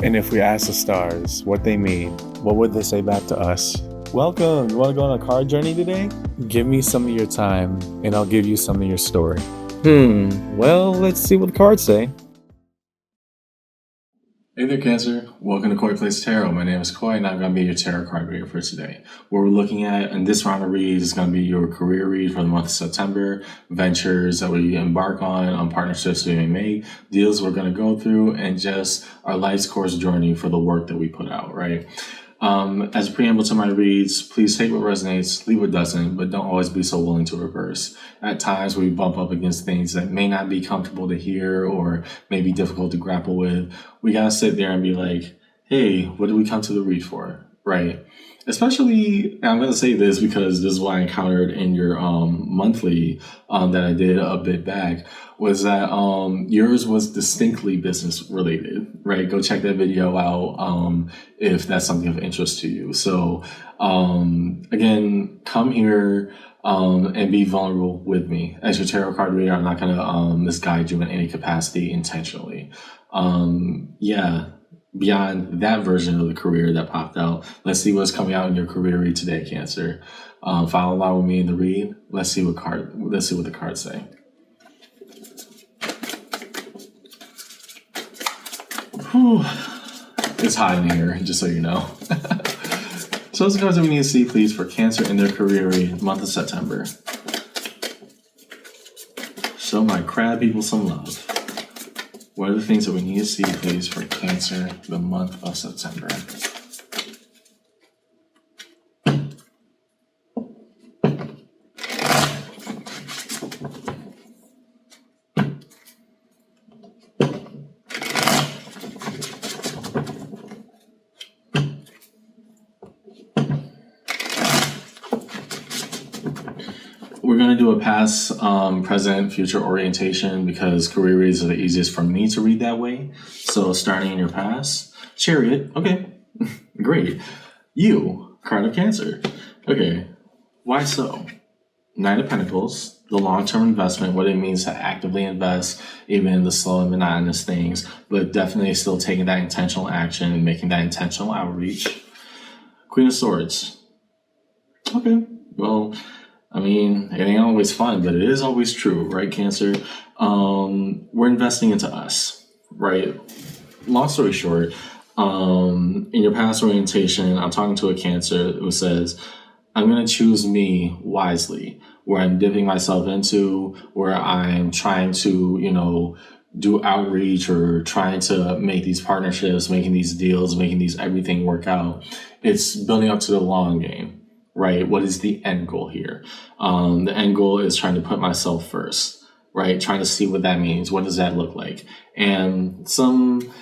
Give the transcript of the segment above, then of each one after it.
And if we ask the stars what they mean, what would they say back to us? Welcome! You want to go on a card journey today? Give me some of your time, and I'll give you some of your story. Well, let's see what the cards say. Hey there, Cancer. Welcome to Koi Plays Tarot. My name is Koi, and I'm going to be your tarot card reader for today. What we're looking at in this round of reads is going to be your career read for the month of September, ventures that we embark on partnerships we may make, deals we're going to go through, and just our life's course journey for the work that we put out, right? As a preamble to my reads, please take what resonates, leave what doesn't, but don't always be so willing to reverse. At times we bump up against things that may not be comfortable to hear or may be difficult to grapple with. We gotta sit there and be like, hey, what did we come to the read for, right? Especially, and I'm going to say this because this is what I encountered in your monthly that I did a bit back, was that yours was distinctly business related, right? Go check that video out if that's something of interest to you. So again, come here and be vulnerable with me. As your tarot card reader, I'm not going to misguide you in any capacity intentionally. Beyond that version of the career that popped out, let's see what's coming out in your career read today, Cancer. Follow along with me in the read. Let's see what the cards say. Whew. It's hot in here, just so you know. So what's the cards that we need to see, please, for Cancer in their career read, month of September? Show my crab people some love. What are the things that we need to see, please, for Cancer the month of September? We're going to do a past, present, future orientation because career reads are the easiest for me to read that way. So starting in your past, Chariot, okay, great. You, card of Cancer, okay, why so? Knight of Pentacles, the long-term investment, what it means to actively invest even in the slow and monotonous things, but definitely still taking that intentional action and making that intentional outreach. Queen of Swords, okay, well, I mean, it ain't always fun, but it is always true, right, Cancer? We're investing into us, right? Long story short, in your past orientation, I'm talking to a Cancer who says, I'm going to choose me wisely, where I'm dipping myself into, where I'm trying to, do outreach or trying to make these partnerships, making these deals, making these everything work out. It's building up to the long game. Right? What is the end goal here? The end goal is trying to put myself first, right? Trying to see what that means. What does that look like? And some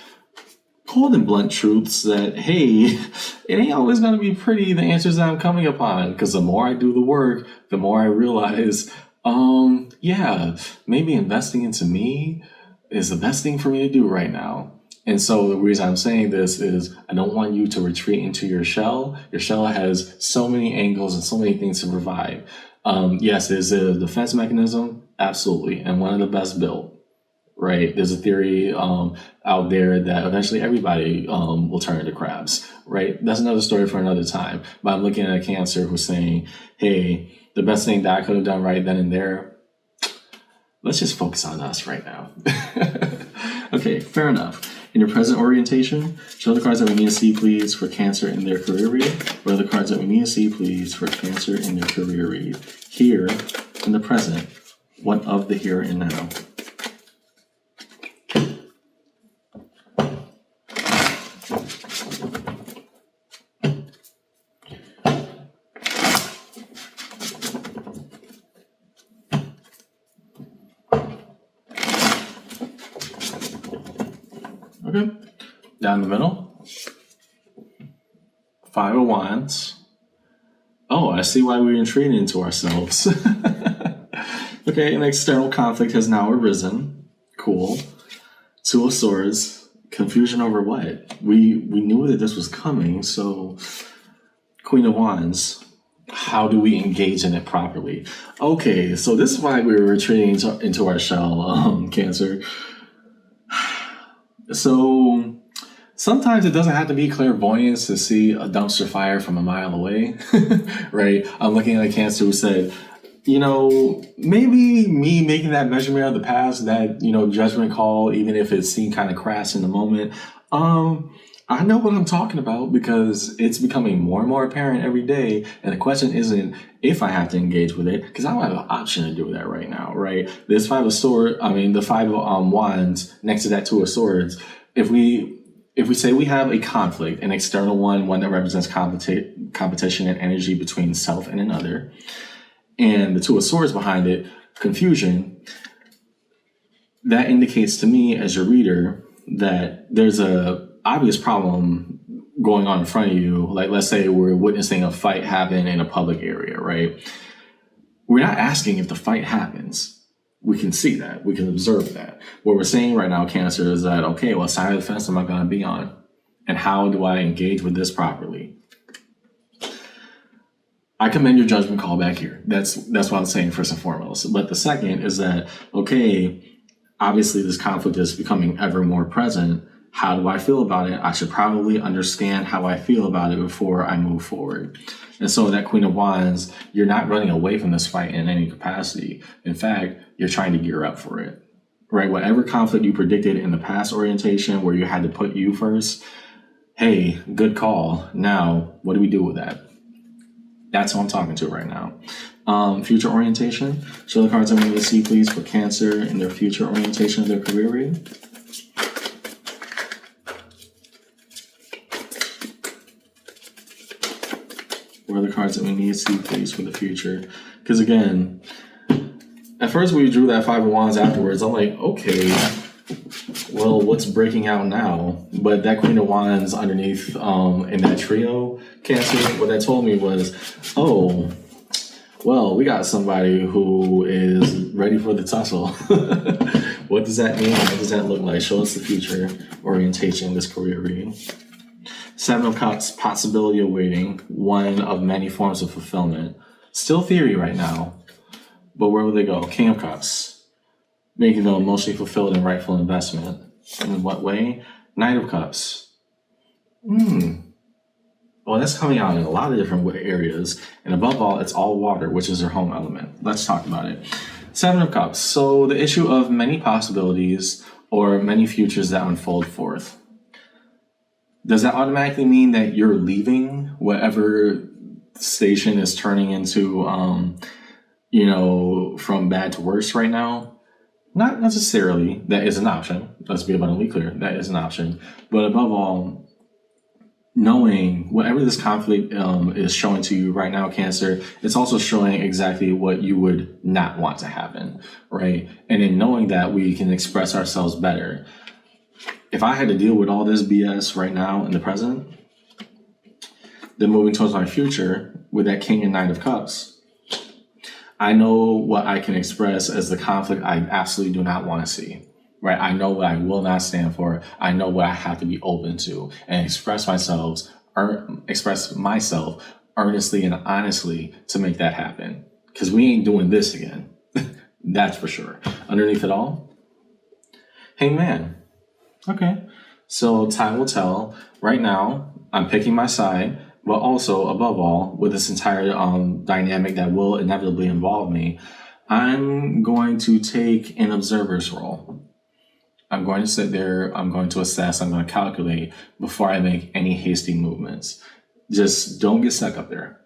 cold and blunt truths that, hey, it ain't always going to be pretty, the answers that I'm coming upon, because the more I do the work, the more I realize, maybe investing into me is the best thing for me to do right now. And so the reason I'm saying this is I don't want you to retreat into your shell. Your shell has so many angles and so many things to provide. Yes, is it a defense mechanism? Absolutely. And one of the best built, right? There's a theory out there that eventually everybody will turn into crabs, right? That's another story for another time. But I'm looking at a Cancer who's saying, hey, the best thing that I could have done right then and there, let's just focus on us right now. Okay, fair enough. In your present orientation, show the cards that we need to see, please, for Cancer in their career read. What are the cards that we need to see, please, for Cancer in their career read? Here, in the present, what of the here and now? Okay, down the middle. Five of Wands. Oh, I see why we retreated into ourselves. Okay, an external conflict has now arisen. Cool. Two of Swords. Confusion over what? We knew that this was coming, so Queen of Wands. How do we engage in it properly? Okay, so this is why we were retreating into our shell, Cancer. So Sometimes it doesn't have to be clairvoyance to see a dumpster fire from a mile away, right? I'm looking at a Cancer who said, maybe me making that measurement of the past, that, judgment call, even if it seemed kind of crass in the moment, I know what I'm talking about because it's becoming more and more apparent every day. And the question isn't if I have to engage with it, because I don't have an option to do that right now, right? This the 5 of wands next to that 2 of swords. If we say we have a conflict, an external one that represents competition and energy between self and another, and the 2 of swords behind it, confusion, that indicates to me as your reader that there's a obvious problem going on in front of you. Like, let's say we're witnessing a fight happen in a public area, right? We're not asking if the fight happens. We can see that. We can observe that. What we're saying right now, Cancer, is that, okay, what side of the fence am I going to be on? And how do I engage with this properly? I commend your judgment call back here. That's what I'm saying first and foremost. But the second is that, okay, obviously this conflict is becoming ever more present. How do I feel about it? I should probably understand how I feel about it before I move forward. And so that Queen of Wands, you're not running away from this fight in any capacity. In fact, you're trying to gear up for it, right? Whatever conflict you predicted in the past orientation where you had to put you first, hey, good call. Now, what do we do with that? That's who I'm talking to right now. Future orientation. Show the cards I want you to see, please, for Cancer in their future orientation of their career reading. What are the cards that we need to see, please, for the future? Because again, at first we drew that 5 of Wands afterwards. I'm like, okay, well, what's breaking out now? But that Queen of Wands underneath in that trio, Cancer, what that told me was, oh, well, we got somebody who is ready for the tussle. What does that mean? What does that look like? Show us the future orientation in this career reading. 7 of Cups, possibility awaiting, one of many forms of fulfillment. Still theory right now, but where will they go? King of Cups, making them emotionally fulfilled and rightful investment. In what way? Knight of Cups. Well, that's coming out in a lot of different areas. And above all, it's all water, which is their home element. Let's talk about it. 7 of Cups. So the issue of many possibilities or many futures that unfold forth. Does that automatically mean that you're leaving whatever station is turning into, from bad to worse right now? Not necessarily. That is an option. Let's be abundantly clear. That is an option. But above all, knowing whatever this conflict is showing to you right now, Cancer, it's also showing exactly what you would not want to happen, right? And in knowing that, we can express ourselves better. If I had to deal with all this BS right now in the present, then moving towards my future with that King and Knight of Cups, I know what I can express as the conflict I absolutely do not want to see, right? I know what I will not stand for. I know what I have to be open to and express myself earnestly and honestly to make that happen. Because we ain't doing this again. That's for sure. Underneath it all, Hangman. Okay, so time will tell. Right now, I'm picking my side, but also, above all, with this entire dynamic that will inevitably involve me, I'm going to take an observer's role. I'm going to sit there, I'm going to assess, I'm going to calculate before I make any hasty movements. Just don't get stuck up there,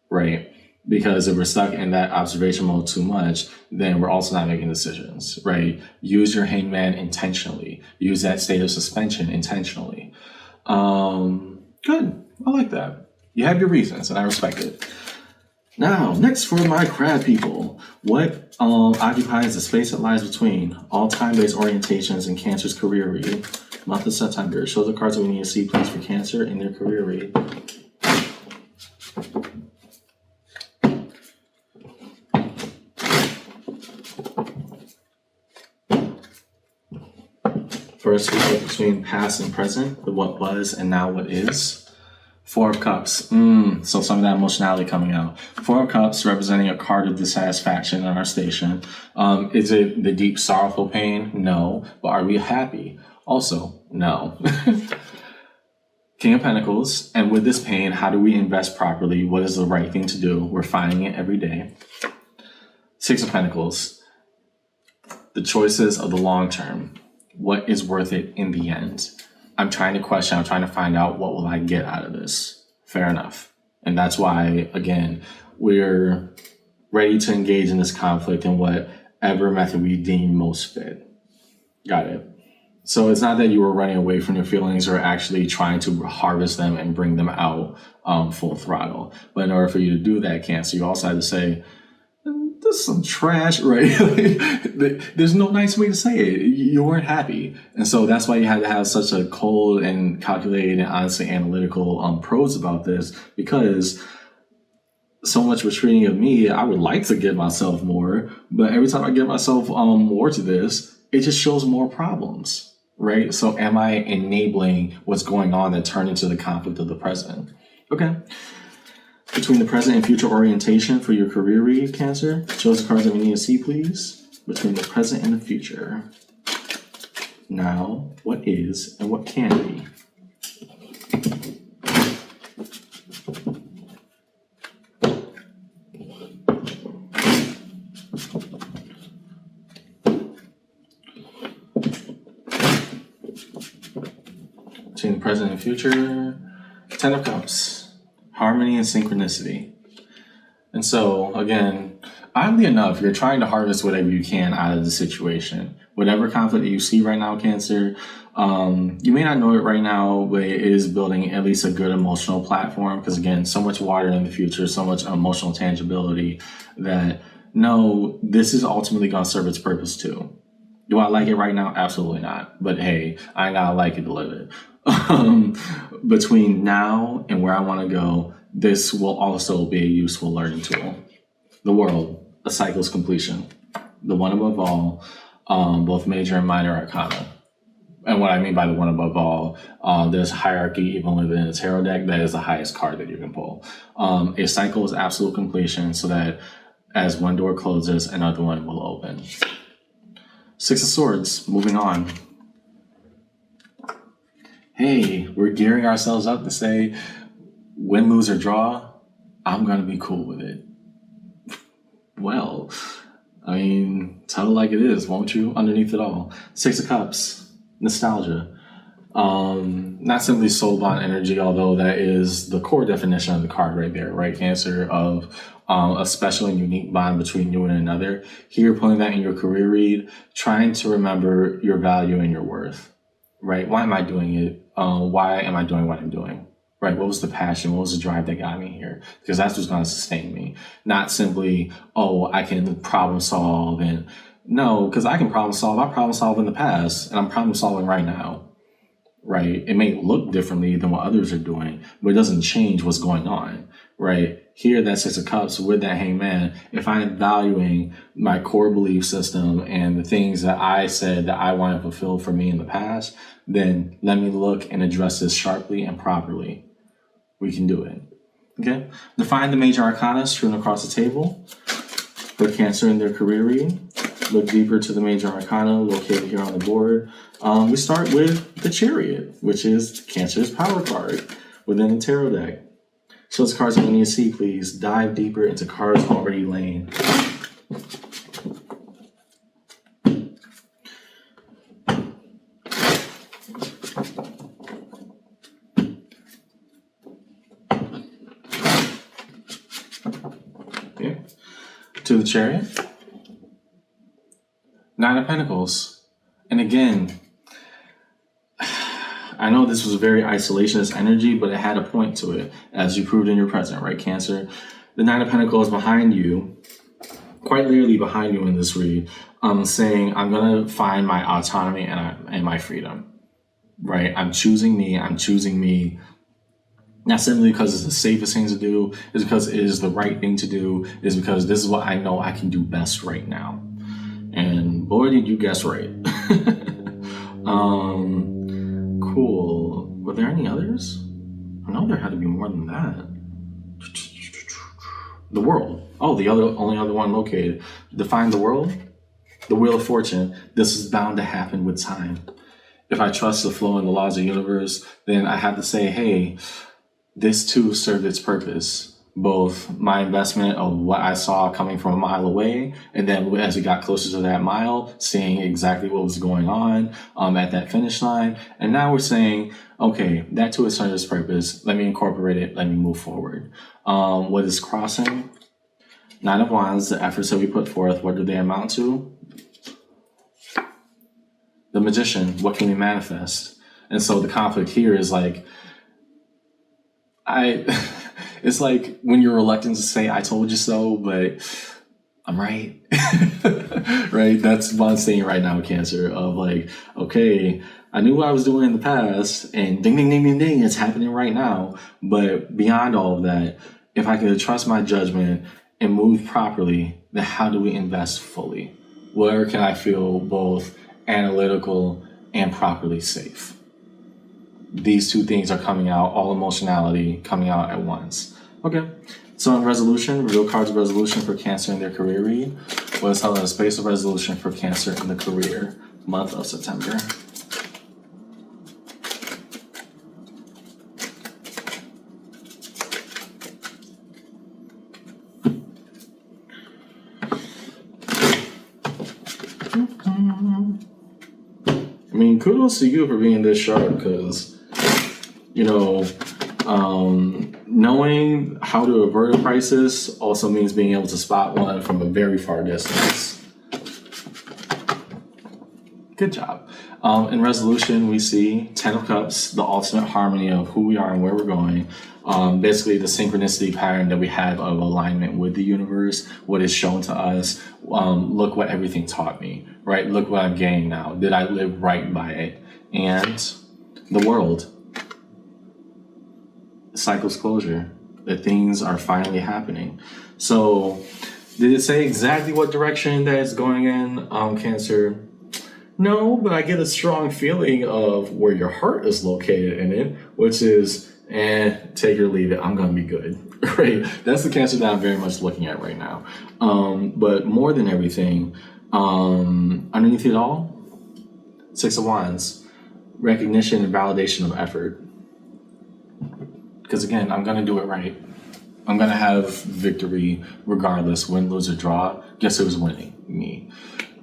right? Because if we're stuck in that observation mode too much, then we're also not making decisions, right? Use your Hangman intentionally. Use that state of suspension intentionally. Good. I like that. You have your reasons, and I respect it. Now, next for my crab people. What occupies the space that lies between all time-based orientations in Cancer's career read? Month of September. Show the cards that we need to see, please, for Cancer in their career read. First, we look between past and present, the what was and now what is. 4 of Cups. So some of that emotionality coming out. 4 of Cups representing a card of dissatisfaction in our station. Is it the deep sorrowful pain? No. But are we happy? Also, no. King of Pentacles. And with this pain, how do we invest properly? What is the right thing to do? We're finding it every day. Six of Pentacles. The choices of the long term. What is worth it in the end? I'm trying to question. I'm trying to find out, what will I get out of this? Fair enough. And that's why, again, we're ready to engage in this conflict in whatever method we deem most fit. Got it. So it's not that you were running away from your feelings or actually trying to harvest them and bring them out full throttle. But in order for you to do that, Cancer, you also have to say, this is some trash, right? There's no nice way to say it. You weren't happy. And so that's why you had to have such a cold and calculated and honestly analytical prose about this, because so much retreating of me, I would like to give myself more, but every time I give myself more to this, it just shows more problems, right? So am I enabling what's going on that turned into the conflict of the present? Okay. Between the present and future orientation for your career read, Cancer, show us the cards that we need to see, please. Between the present and the future. Now, what is and what can be? Between the present and future, Ten of Cups. Harmony and synchronicity. And so, again, oddly enough, you're trying to harvest whatever you can out of the situation. Whatever conflict that you see right now, Cancer, you may not know it right now, but it is building at least a good emotional platform. Because, again, so much water in the future, so much emotional tangibility that, no, this is ultimately going to serve its purpose too. Do I like it right now? Absolutely not. But hey, I ain't gotta like it to live it. Between now and where I want to go, this will also be a useful learning tool. The World, a cycle's completion. The one above all, both major and minor arcana. And what I mean by the one above all, there's hierarchy even within the tarot deck. That is the highest card that you can pull. A cycle is absolute completion, so that as one door closes, another one will open. Six of Swords, moving on. Hey, we're gearing ourselves up to say, win, lose, or draw, I'm going to be cool with it. Well, I mean, tell it like it is, won't you? Underneath it all. Six of Cups, nostalgia. Not simply soul bond energy, although that is the core definition of the card right there, right? Cancer, of a special and unique bond between you and another. Here, pulling that in your career read, trying to remember your value and your worth, right? Why am I doing it? Why am I doing what I'm doing? Right? What was the passion? What was the drive that got me here? Because that's what's going to sustain me. Not simply, oh, I can problem solve. And no, because I can problem solve. I problem solved in the past, and I'm problem solving right now. Right? It may look differently than what others are doing, but it doesn't change what's going on. Right? Here, that Six of Cups with that Hangman, if I'm valuing my core belief system and the things that I said that I want to fulfill for me in the past, then let me look and address this sharply and properly. We can do it. Okay? Define the major arcana strewn across the table. For Cancer in their career read. Look deeper to the major arcana located here on the board. We start with the Chariot, which is Cancer's power card within the tarot deck. So those cards that we need to see, please. Dive deeper into cards already laying. Okay. To the Chariot. Nine of Pentacles. And again, I know this was a very isolationist energy, but it had a point to it, as you proved in your present, right, Cancer? The Nine of Pentacles behind you, quite literally behind you in this read, saying, I'm going to find my autonomy and my freedom, right? I'm choosing me. I'm choosing me. Not simply because it's the safest thing to do, it's because it is the right thing to do, it's because this is what I know I can do best right now. And boy, did you guess right. Cool. Were there any others? I know there had to be more than that. The World. Oh, the only other one located. Define the World. The Wheel of Fortune. This is bound to happen with time. If I trust the flow and the laws of the universe, then I have to say, hey, this too served its purpose. Both my investment of what I saw coming from a mile away, and then as we got closer to that mile, seeing exactly what was going on at that finish line. And now we're saying, okay, that too has served its purpose. Let me incorporate it. Let me move forward. What is crossing? Nine of Wands, the efforts that we put forth, what do they amount to? The Magician, what can we manifest? And so the conflict here is like, it's like when you're reluctant to say, I told you so, but I'm right. Right? That's what I'm saying right now, Cancer, of like, okay, I knew what I was doing in the past, and ding, ding, ding, ding, ding, it's happening right now. But beyond all of that, if I could trust my judgment and move properly, then how do we invest fully? Where can I feel both analytical and properly safe? These two things are coming out, all emotionality coming out at once. Okay, so in resolution, reveal cards of resolution for Cancer in their career read. What is held in a space of resolution for Cancer in the career month of September? I mean, kudos to you for being this sharp, because, you know, knowing how to avert a crisis also means being able to spot one from a very far distance. Good job. In resolution, we see 10 of Cups, the ultimate harmony of who we are and where we're going. Basically, the synchronicity pattern that we have of alignment with the universe, what is shown to us. Look what everything taught me, right? Look what I'm gaining now. Did I live right by it? And the world. Cycle's closure. That things are finally happening. So, did it say exactly what direction that it's going in, Cancer? No, but I get a strong feeling of where your heart is located in it, which is, take it or leave it, I'm going to be good, right? That's the Cancer that I'm very much looking at right now. But more than everything, underneath it all, Six of Wands, recognition and validation of effort. Because again, I'm going to do it right. I'm going to have victory regardless, win, lose, or draw. Guess who's winning? Me.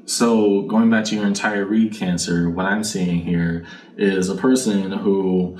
So going back to your entire read, Cancer, what I'm seeing here is a person who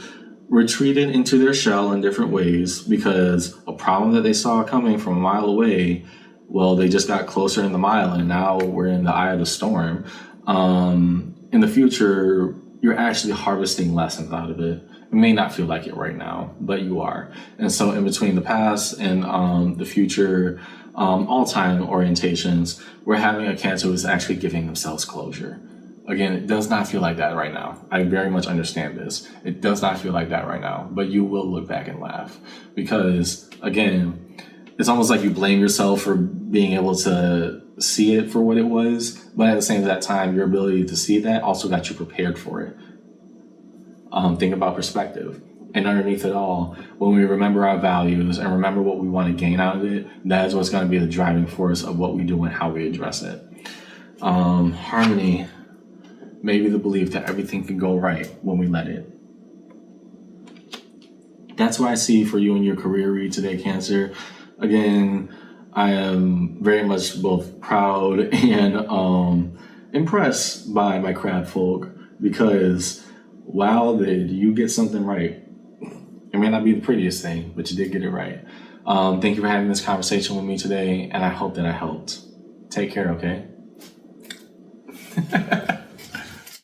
retreated into their shell in different ways because a problem that they saw coming from a mile away, well, they just got closer in the mile, and now we're in the eye of the storm. In the future, you're actually harvesting lessons out of it. It may not feel like it right now, but you are. And so in between the past and the future, all-time orientations, we're having a Cancer who's actually giving themselves closure. Again, it does not feel like that right now. I very much understand this. It does not feel like that right now, but you will look back and laugh. Because, again, it's almost like you blame yourself for being able to see it for what it was, but at the same time, your ability to see that also got you prepared for it. Think about perspective. And underneath it all, when we remember our values and remember what we want to gain out of it, that is what's going to be the driving force of what we do and how we address it. Harmony, maybe the belief that everything can go right when we let it. That's what I see for you in your career read today, Cancer. Again, I am very much both proud and impressed by my crab folk, because wow, did you get something right. It may not be the prettiest thing, but you did get it right. Thank you for having this conversation with me today, and I hope that I helped. Take care, okay?